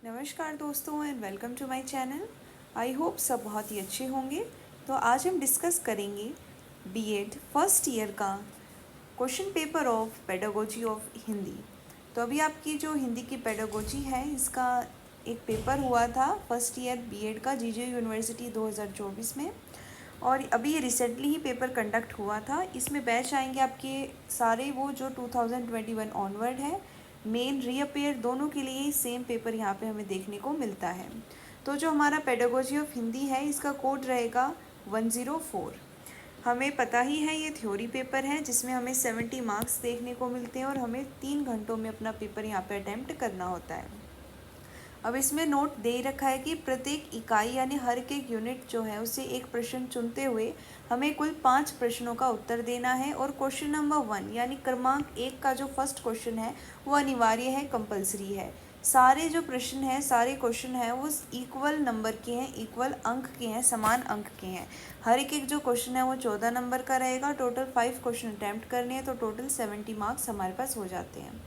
नमस्कार दोस्तों and welcome to my channel. I hope सब बहुत ही अच्छे होंगे। तो आज हम डिस्कस करेंगे बीएड फर्स्ट ईयर का question paper of pedagogy of Hindi. तो अभी आपकी जो हिंदी की पेडागोजी है इसका एक पेपर हुआ था फर्स्ट ईयर बीएड का जीजे यूनिवर्सिटी 2024 में, और अभी रिसेंटली ही पेपर कंडक्ट हुआ था। इसमें बैच आएंगे आपके सारे वो जो 2021 ऑनवर्ड है, मेन रीअपेयर दोनों के लिए सेम पेपर यहाँ पे हमें देखने को मिलता है। तो जो हमारा पेडागोजी ऑफ हिंदी है इसका कोड रहेगा 104। हमें पता ही है ये थ्योरी पेपर है जिसमें हमें 70 मार्क्स देखने को मिलते हैं और हमें 3 घंटों में अपना पेपर यहाँ पे अटैम्प्ट करना होता है। अब इसमें नोट दे रखा है कि प्रत्येक इकाई यानी हर एक यूनिट जो है उसे एक प्रश्न चुनते हुए हमें कुल 5 प्रश्नों का उत्तर देना है, और क्वेश्चन नंबर 1 यानी क्रमांक 1 का जो फर्स्ट क्वेश्चन है वो अनिवार्य है, कंपलसरी है। सारे जो प्रश्न हैं, सारे क्वेश्चन हैं वो इक्वल नंबर के हैं, इक्वल अंक के हैं, समान अंक के हैं। हर एक जो क्वेश्चन है वो 14 नंबर का रहेगा। टोटल 5 क्वेश्चन अटैम्प्ट करने हैं तो टोटल 70 मार्क्स हमारे पास हो जाते हैं।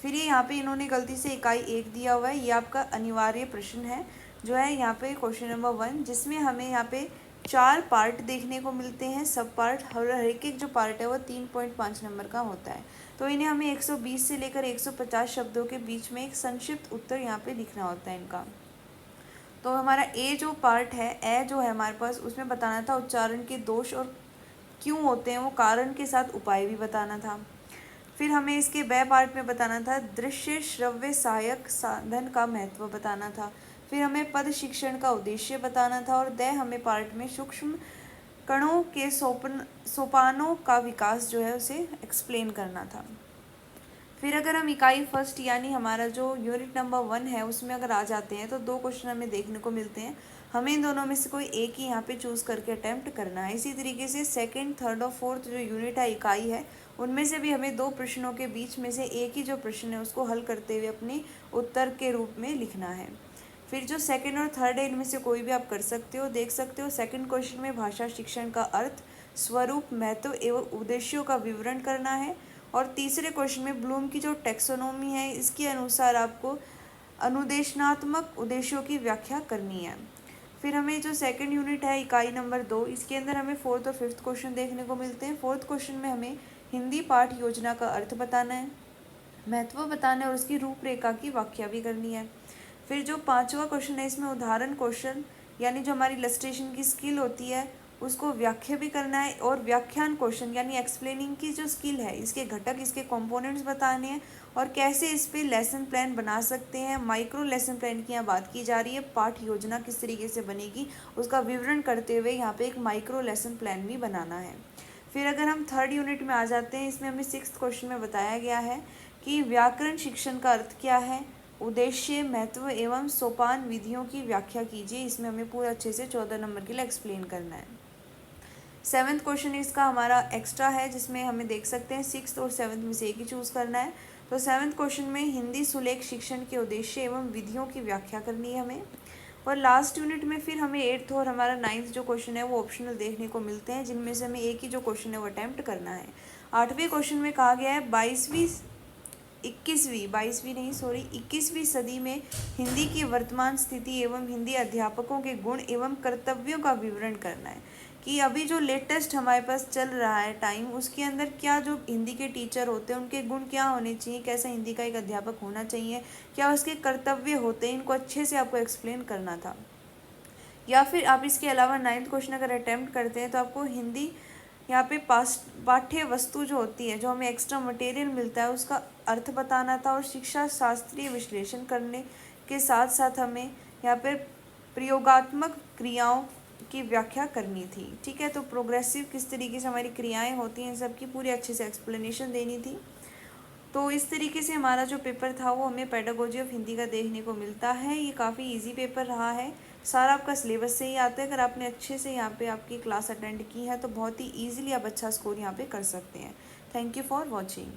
फिर ये यहाँ पे इन्होंने गलती से इकाई 1 दिया हुआ है, ये आपका अनिवार्य प्रश्न है जो है यहाँ पे क्वेश्चन नंबर 1, जिसमें हमें यहाँ पे 4 पार्ट देखने को मिलते हैं। सब पार्ट, हर एक जो पार्ट है वो 3.5 नंबर का होता है। तो इन्हें हमें 120 से लेकर 150 शब्दों के बीच में एक संक्षिप्त उत्तर यहाँ पे लिखना होता है इनका। तो हमारा ए जो पार्ट है, ए जो है हमारे पास, उसमें बताना था उच्चारण के दोष और क्यों होते हैं, वो कारण के साथ उपाय भी बताना था। फिर हमें इसके ब पार्ट में बताना था दृश्य श्रव्य सहायक साधन का महत्व बताना था। फिर हमें पद शिक्षण का उद्देश्य बताना था, और द हमें पार्ट में सूक्ष्म कणों के सोपानों का विकास जो है उसे एक्सप्लेन करना था। फिर अगर हम इकाई फर्स्ट यानी हमारा जो यूनिट नंबर 1 है उसमें अगर आ जाते हैं तो 2 क्वेश्चन हमें देखने को मिलते हैं। हमें इन दोनों में से कोई एक ही यहाँ पे चूज़ करके अटैम्प्ट करना है। इसी तरीके से सेकंड, थर्ड और फोर्थ जो यूनिट है, इकाई है, उनमें से भी हमें 2 प्रश्नों के बीच में से एक ही जो प्रश्न है उसको हल करते हुए अपने उत्तर के रूप में लिखना है। फिर जो सेकंड और थर्ड है इनमें से कोई भी आप कर सकते हो, देख सकते हो। सेकंड क्वेश्चन में भाषा शिक्षण का अर्थ, स्वरूप, महत्व एवं उद्देश्यों का विवरण करना है, और तीसरे क्वेश्चन में ब्लूम की जो टेक्सोनोमी है इसके अनुसार आपको अनुदेशनात्मक उद्देश्यों की व्याख्या करनी है। फिर हमें जो सेकंड यूनिट है इकाई नंबर 2, इसके अंदर हमें फोर्थ और फिफ्थ क्वेश्चन देखने को मिलते हैं। फोर्थ क्वेश्चन में हमें हिंदी पाठ योजना का अर्थ बताना है, महत्व बताना है और उसकी रूपरेखा की व्याख्या भी करनी है। फिर जो 5वां क्वेश्चन है इसमें उदाहरण क्वेश्चन यानी जो हमारी इलस्ट्रेशन की स्किल होती है उसको व्याख्या भी करना है, और व्याख्यान क्वेश्चन यानी एक्सप्लेनिंग की जो स्किल है इसके घटक, इसके कंपोनेंट्स बताने हैं और कैसे इस पे लेसन प्लान बना सकते हैं। माइक्रो लेसन प्लान की यहाँ बात की जा रही है, पाठ योजना किस तरीके से बनेगी उसका विवरण करते हुए यहाँ पे एक माइक्रो लेसन प्लान भी बनाना है। फिर अगर हम थर्ड यूनिट में आ जाते हैं, इसमें हमें 6th क्वेश्चन में बताया गया है कि व्याकरण शिक्षण का अर्थ क्या है, उद्देश्य, महत्व एवं सोपान विधियों की व्याख्या कीजिए। इसमें हमें पूरा अच्छे से 14 नंबर के लिए एक्सप्लेन करना है। 7th क्वेश्चन इसका हमारा एक्स्ट्रा है जिसमें हमें देख सकते हैं 6th और 7th में से एक ही चूज़ करना है। तो 7th क्वेश्चन में हिंदी सुलेख शिक्षण के उद्देश्य एवं विधियों की व्याख्या करनी है हमें। और लास्ट यूनिट में फिर हमें 8th और हमारा 9th जो क्वेश्चन है वो ऑप्शनल देखने को मिलते हैं, जिनमें से हमें एक ही जो क्वेश्चन है वो अटैम्प्ट करना है। 8वें क्वेश्चन में कहा गया है 21वीं सदी में हिंदी की वर्तमान स्थिति एवं हिंदी अध्यापकों के गुण एवं कर्तव्यों का विवरण करना है कि अभी जो लेटेस्ट हमारे पास चल रहा है टाइम, उसके अंदर क्या जो हिंदी के टीचर होते हैं उनके गुण क्या होने चाहिए, कैसा हिंदी का एक अध्यापक होना चाहिए, क्या उसके कर्तव्य होते हैं, इनको अच्छे से आपको एक्सप्लेन करना था। या फिर आप इसके अलावा 9th क्वेश्चन अगर अटैम्प्ट करते हैं तो आपको हिंदी यहाँ पे पाठ्य वस्तु जो होती है, जो हमें एक्स्ट्रा मटेरियल मिलता है, उसका अर्थ बताना था, और शिक्षा शास्त्रीय विश्लेषण करने के साथ साथ हमें यहाँ पर प्रयोगात्मक क्रियाओं की व्याख्या करनी थी। ठीक है, तो प्रोग्रेसिव किस तरीके से हमारी क्रियाएं होती हैं, इन सब की पूरी अच्छे से एक्सप्लेनेशन देनी थी। तो इस तरीके से हमारा जो पेपर था वो हमें पेडागोजी ऑफ हिंदी का देखने को मिलता है। ये काफ़ी इजी पेपर रहा है, सारा आपका सिलेबस से ही आता है। अगर आपने अच्छे से यहाँ पे आपकी क्लास अटेंड की है तो बहुत ही ईजिली आप अच्छा स्कोर यहाँ पे कर सकते हैं। Thank you for watching.